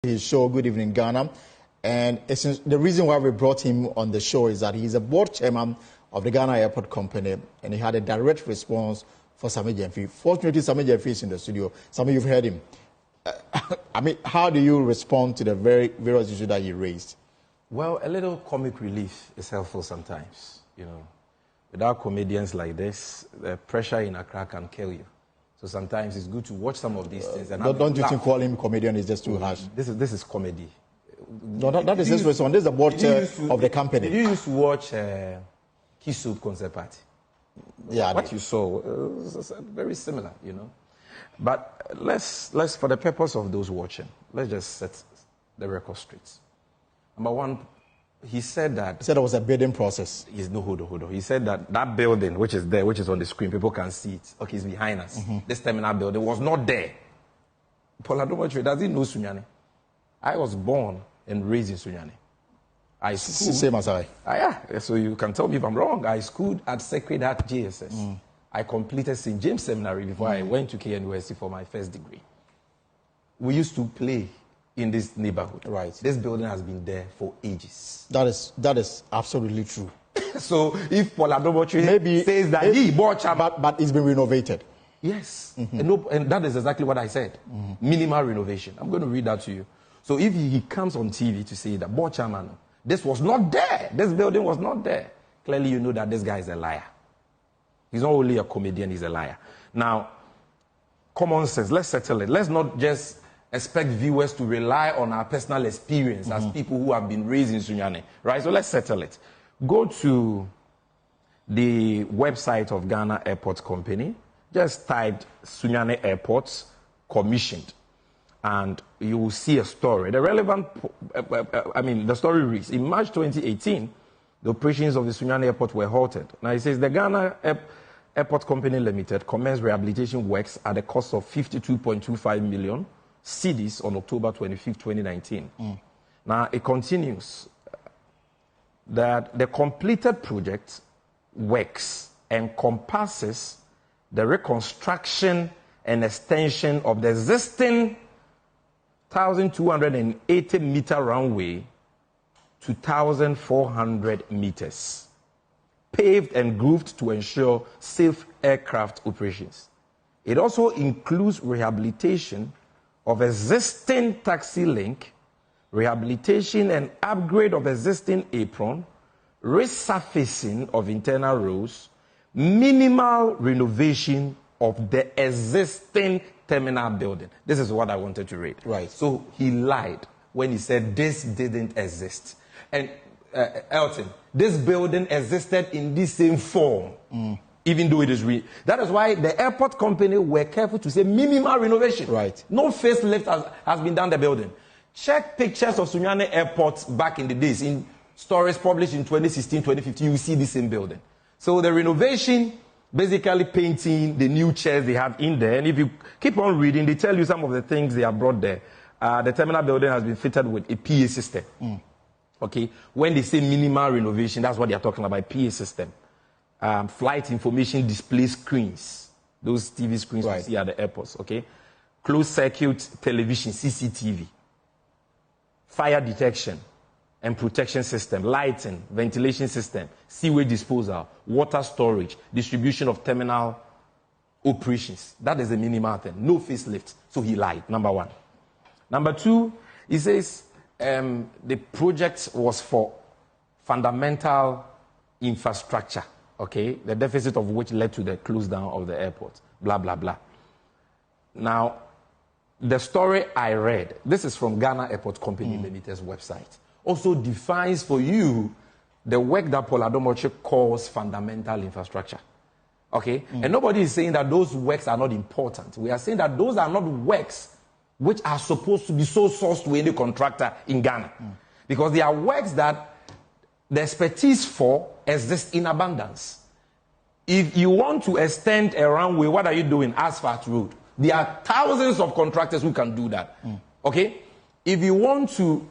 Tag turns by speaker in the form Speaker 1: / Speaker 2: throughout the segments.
Speaker 1: his show, Good Evening Ghana. And the reason why we brought him on the show is that he's a board chairman of the Ghana Airport Company, and he had a direct response for Sammy Gyamfi. Fortunately, Sammy Gyamfi is in the studio. Sammy, you've heard him. I mean, how do you respond to the various issues that he raised?
Speaker 2: Well, a little comic relief is helpful sometimes, you know. Without comedians like this, the pressure in Accra can kill you. So sometimes it's good to watch some of these things. And
Speaker 1: don't you think calling him comedian is just too harsh?
Speaker 2: This is comedy.
Speaker 1: No, that is his response. This is the board chair of the company.
Speaker 2: Did you used to watch Kisut concert party?
Speaker 1: Yeah.
Speaker 2: What you saw was very similar, you know. But let's for the purpose of those watching, let's just set the record straight. Number one, he said that...
Speaker 1: He said it was a bidding process.
Speaker 2: Hold on. He said that building, which is there, which is on the screen, people can see it. Okay, it's behind us. This terminal building was not there. Paul Adom Otchere, does he know Sunyani? I was born and raised in Sunyani. I schooled...
Speaker 1: Same as I.
Speaker 2: Yeah, so you can tell me if I'm wrong. I schooled at Sacred Heart JSS. I completed St. James Seminary before I went to KNUST for my first degree. We used to play in this neighborhood.
Speaker 1: Right.
Speaker 2: This building has been there for ages.
Speaker 1: That is absolutely true.
Speaker 2: So if Paul Adom Otchere says that he bought...
Speaker 1: But it's been renovated.
Speaker 2: Yes. And that is exactly what I said. Minimal renovation. I'm going to read that to you. So if he comes on TV to say that, board chairman, this was not there, this building was not there, clearly you know that this guy is a liar. He's not only a comedian, he's a liar. Now, common sense, let's settle it. Let's not just expect viewers to rely on our personal experience as people who have been raised in Sunyani, right? So let's settle it. Go to the website of Ghana Airport Company. Just type Sunyani Airport commissioned, and you will see a story. The relevant, the story reads, in March 2018, the operations of the Sunyani Airport were halted. Now it says the Ghana Airport Company Limited commenced rehabilitation works at a cost of 52.25 million cedis on October 25, 2019. Now it continues that the completed project works encompasses the reconstruction and extension of the existing 1,280-meter runway to 1,400 meters, paved and grooved to ensure safe aircraft operations. It also includes rehabilitation of existing taxi link, rehabilitation and upgrade of existing apron, resurfacing of internal roads, minimal renovation of the existing terminal building. This is what I wanted to read.
Speaker 1: Right.
Speaker 2: So he lied when he said this didn't exist. And Elton, this building existed in the same form, even though it is that is why the airport company were careful to say minimal renovation.
Speaker 1: Right.
Speaker 2: No facelift has been done the building. Check pictures of Sunyani Airport back in the days, in stories published in 2016, 2015, you see the same building. So the renovation, basically painting the new chairs they have in there. And if you keep on reading, they tell you some of the things they have brought there. The terminal building has been fitted with a PA system. Okay? When they say minimal renovation, that's what they are talking about, PA system. Flight information display screens. Those TV screens you see at the airports, okay? Closed circuit television, CCTV. Fire detection and protection system, lighting, ventilation system, sewage disposal, water storage, distribution of terminal operations. That is a minimal thing. No facelift. So he lied, number one. Number two, he says the project was for fundamental infrastructure, okay? The deficit of which led to the close down of the airport, blah, blah, blah. Now, the story I read, this is from Ghana Airport Company Limited's website, also defines for you the work that Paul Adom Otchere calls fundamental infrastructure. Okay? And nobody is saying that those works are not important. We are saying that those are not works which are supposed to be so sourced to any contractor in Ghana. Because they are works that the expertise for exists in abundance. If you want to extend a runway, what are you doing? Asphalt road. There are thousands of contractors who can do that. Okay? If you want to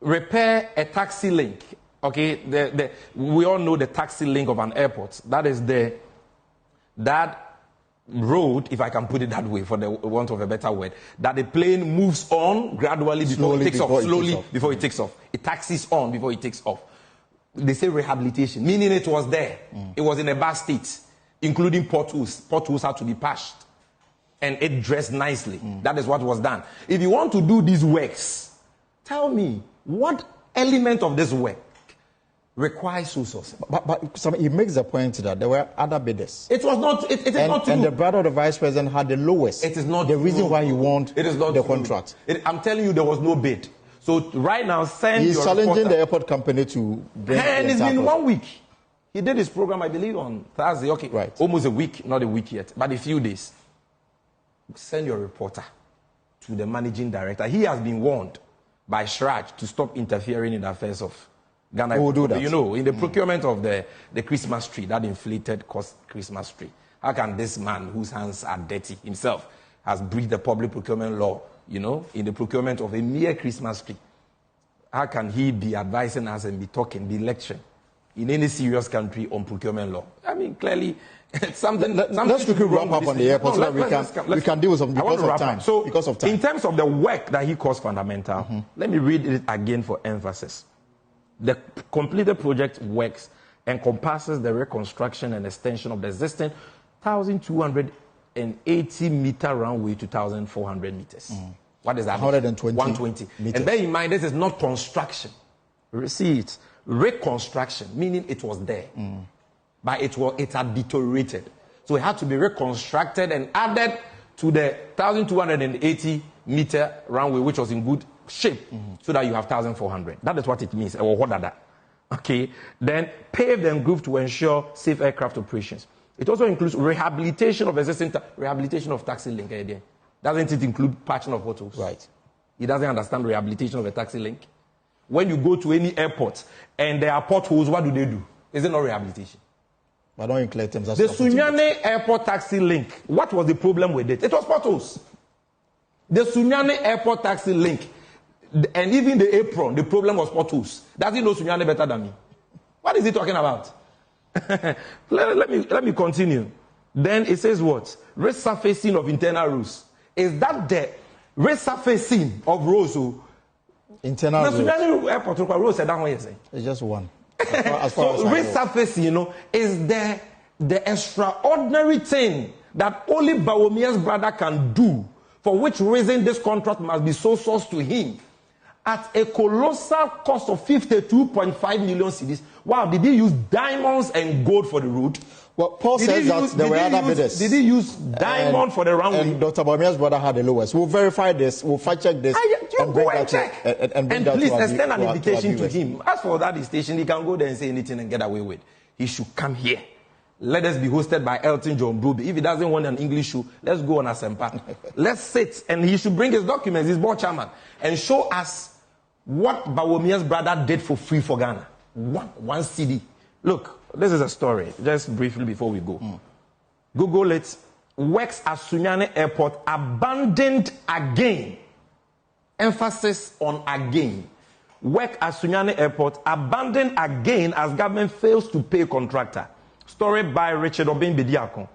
Speaker 2: repair a taxi link, okay, we all know the taxi link of an airport. That is that road, if I can put it that way, for the want of a better word, that the plane moves on gradually before it takes off, slowly before it takes off. It taxis on before it takes off. They say rehabilitation, meaning it was there. It was in a bad state, including potholes. Potholes had to be patched. And it dressed nicely. That is what was done. If you want to do these works, tell me, what element of this work requires resources?
Speaker 1: But he makes the point that there were other bidders.
Speaker 2: It was not. It is not true.
Speaker 1: And the brother of the vice president had the lowest.
Speaker 2: It is not
Speaker 1: the reason why he won the contract.
Speaker 2: I'm telling you, there was no bid. So right now,
Speaker 1: he's challenging the airport company to bring.
Speaker 2: And it's been 1 week. He did his program, I believe, on Thursday. Okay,
Speaker 1: right.
Speaker 2: Almost a week, not a week yet, but a few days. Send your reporter to the managing director. He has been warned by Shraj to stop interfering in the affairs of Ghana.
Speaker 1: Who will do that?
Speaker 2: You know, in the procurement of the Christmas tree, that inflated cost Christmas tree. How can this man, whose hands are dirty himself, has breached the public procurement law, you know, in the procurement of a mere Christmas tree? How can he be advising us and be talking, be lecturing in any serious country on procurement law? I mean, clearly, something.
Speaker 1: Let's quickly wrap up on the airport so that we can deal with something because of time.
Speaker 2: So,
Speaker 1: because of time.
Speaker 2: In terms of the work that he calls fundamental, let me read it again for emphasis. The completed project works encompasses the reconstruction and extension of the existing 1,280 meter runway to 1,400 meters. What is that?
Speaker 1: 120.
Speaker 2: 120. Meters. And bear in mind, this is not construction. See it. Reconstruction, meaning it was there. But it had deteriorated. So it had to be reconstructed and added to the 1,280 meter runway, which was in good shape, so that you have 1,400. That is what it means. Or what are that? Okay. Then paved and grooved to ensure safe aircraft operations. It also includes rehabilitation of existing rehabilitation of taxi link. Doesn't it include patching of potholes?
Speaker 1: Right.
Speaker 2: He doesn't understand rehabilitation of a taxi link. When you go to any airport and there are potholes, what do? Is it not rehabilitation?
Speaker 1: But don't include them.
Speaker 2: The Sunyani Airport taxi link, what was the problem with it? It was potholes. The Sunyani Airport taxi link, and even the apron, the problem was potholes. Does he know Sunyani better than me? What is he talking about? let me continue. Then it says what? Resurfacing of internal roads. Is that the resurfacing of roads?
Speaker 1: Internal roads.
Speaker 2: The Sunyani Airport road said that one yesterday.
Speaker 1: It's just one.
Speaker 2: So resurfacing, is the extraordinary thing that only Bawomia's brother can do, for which reason this contract must be so sourced to him at a colossal cost of 52.5 million cedis. Wow, did he use diamonds and gold for the road?
Speaker 1: Well, Paul says that there were other bidders.
Speaker 2: Did he use diamond for the runway?
Speaker 1: And Dr. Bawomia's brother had the lowest. We'll verify this. We'll fact check this.
Speaker 2: Go and check. And please extend an invitation to him. As for that station, he can go there and say anything and get away with. He should come here. Let us be hosted by Elton John Broby. If he doesn't want an English show, let's go on Asempa. Let's sit, and he should bring his documents, his board chairman, and show us what Bawomia's brother did for free for Ghana. One CD. Look, this is a story, just briefly before we go. Google it. Works at Sunyani Airport abandoned again. Emphasis on again. Work at Sunyani Airport abandoned again as government fails to pay contractor. Story by Richard Obin Bediako,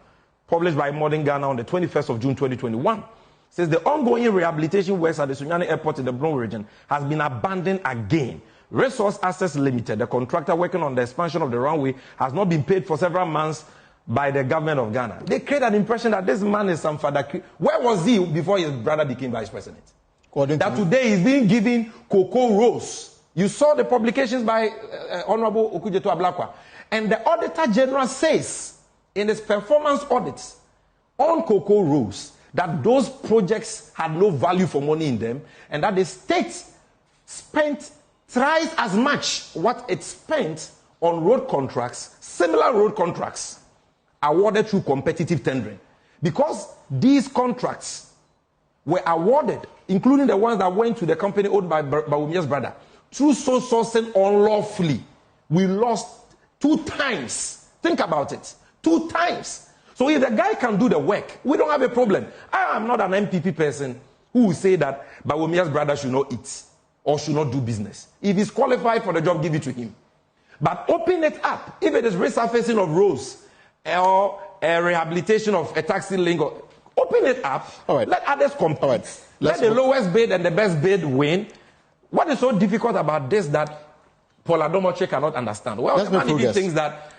Speaker 2: published by Modern Ghana on the 21st of June 2021. Says the ongoing rehabilitation works at the Sunyani Airport in the Bron region has been abandoned again. Resource Access Limited, the contractor working on the expansion of the runway, has not been paid for several months by the government of Ghana. They create an impression that this man is some father. Where was he before his brother became vice president? That today he's being given cocoa rose. You saw the publications by Honorable Okujeto Ablakwa. And the Auditor General says in his performance audits on cocoa rose that those projects had no value for money in them, and that the state spent thrice as much what it spent on road contracts, similar road contracts, awarded through competitive tendering. Because these contracts were awarded, including the ones that went to the company owned by Bawomia's brother, through sole sourcing unlawfully. We lost 2 times. Think about it. 2 times. So if the guy can do the work, we don't have a problem. I am not an MPP person who will say that Bawomia's brother should not eat or should not do business. If he's qualified for the job, give it to him. But open it up. If it is resurfacing of roads or a rehabilitation of a taxi link. Open it up.
Speaker 1: All right.
Speaker 2: Let others compete.
Speaker 1: All right.
Speaker 2: Let the lowest bid and the best bid win. What is so difficult about this that Paul Adom Otchere cannot understand? Well, he thinks that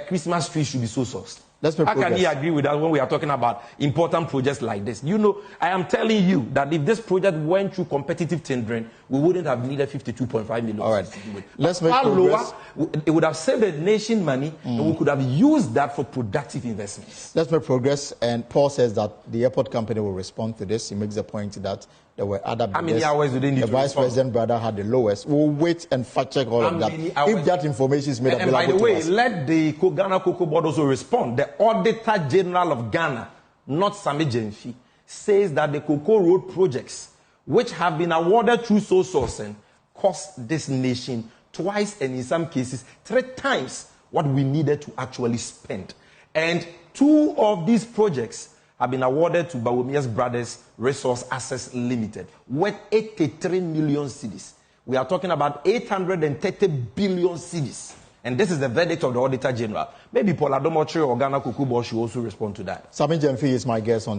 Speaker 2: Christmas trees should be so sourced. How can he agree with that when we are talking about important projects like this? You know, I am telling you that if this project went through competitive tendering, we wouldn't have needed 52.5 million.
Speaker 1: All right. Let's make
Speaker 2: progress. Lower, it would have saved the nation money, and we could have used that for productive investments.
Speaker 1: Let's make progress. And Paul says that the airport company will respond to this. He makes the point that there were other bidders.
Speaker 2: How many hours do they need
Speaker 1: the
Speaker 2: to
Speaker 1: vice
Speaker 2: respond?
Speaker 1: president brother had the lowest. We'll wait and fact check all of that. If that information is made available to us.
Speaker 2: And by the way, let the Ghana Cocoa Board also respond. The Auditor General of Ghana, not Sammy Gyamfi, says that the Cocoa Road projects, which have been awarded through sole sourcing, cost this nation twice and in some cases 3 times what we needed to actually spend. And 2 of these projects have been awarded to Bawomia's Brothers Resource Access Limited, worth 83 million cedis. We are talking about 830 billion cedis. And this is the verdict of the Auditor General. Maybe Paul Adom Otchere or Ghana Cocoa Board should also respond to that.
Speaker 1: Sammy Gyamfi is my guest on